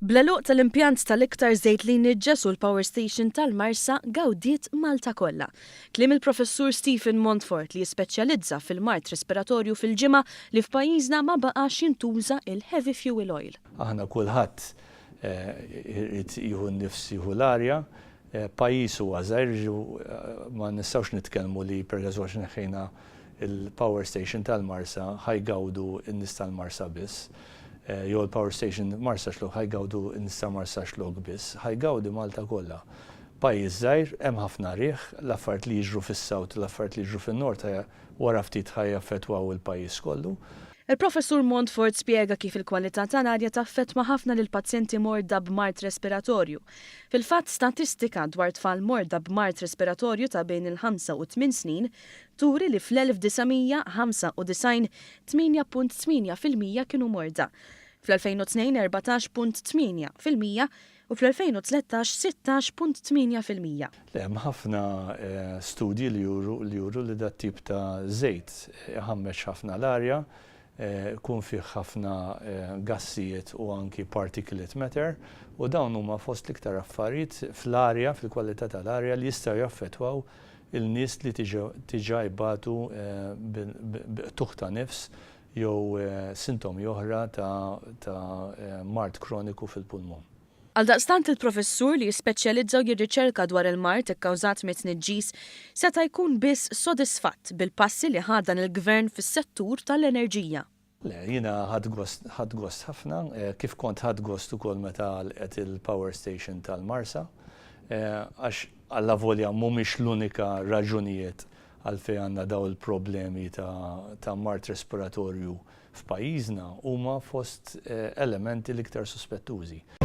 Bl-għeluq tal-impjant tal-iktar żejt li nniġġes u l-Power Station tal-Marsa gawdiet Malta kollha. Kliem il-professur Stephen Montfort li jispeċjalizza fil-mart respiratorju fil-ġimgħa li f'pajjiżna ma baqax jintuża il-heavy fuel oil. Aħna kulħadd irid jieħu nnifs jieħu l-arja, pajjiż huwa żgħir ma nistgħux nitkellmu li pereżempju neħħejna il-Power Station tal-Marsa ħajgawdu n-nies tal-Marsa biss. Jew il-Power Station Marsa Xlok ħajgawdu n-nies Marsa Xlok biss, ħajgawdi Malta kollha. Pajjiż żgħir, hemm ħafna riħ, l-affarijiet li jiġru fis-sawt, l-affarijiet li jiġru fin-nord wara ftit ħajaffettwaw il-pajjiż kollu. Il-professur Montfort spjega kif il-kwalità tal-arja taffettwa ħafna lil pazjenti morda b'mart respiratorju. Fil-fatt statistika dwar tfal morda b'mart respiratorju ta' bejn il-5 u 8 snin turi li fl-1995 8.8% kienu morda. Fl-2002 14.8% u fl-2013 16.8%. Hemm ħafna studji li juru li dat tip ta' żejt ħammeġ ħafna l-arja, kun fih ħafna gassijiet u anki particulate matter u dawn huma fost l-iktar affarijiet fl-arja, fil-kwalità tal-arja li jistgħu jaffettwaw il-nies li tiġa jbatu tuħ ta' nifs jew sintomi oħra ta' mart kroniku fil-pulmun. Għaldaqstant il-professur li jispeċjalizza u jirriċerka dwar il-mart ikkawżat mit-tniġġis seta' jkun biss sodisfatt bil-passi li ħadan il-gvern fis-settur tal-enerġija. Le, jiena ħadd gost ħafna, kif kont ħadd gost ukoll meta għalqet il-Power Station tal-Marsa, għax alla volja mhumiex l-unika raġunijiet għalfejn għandna daw il-problemi ta' mart respiratorju f'pajjiżna huma fost elementi l-iktar suspettużi.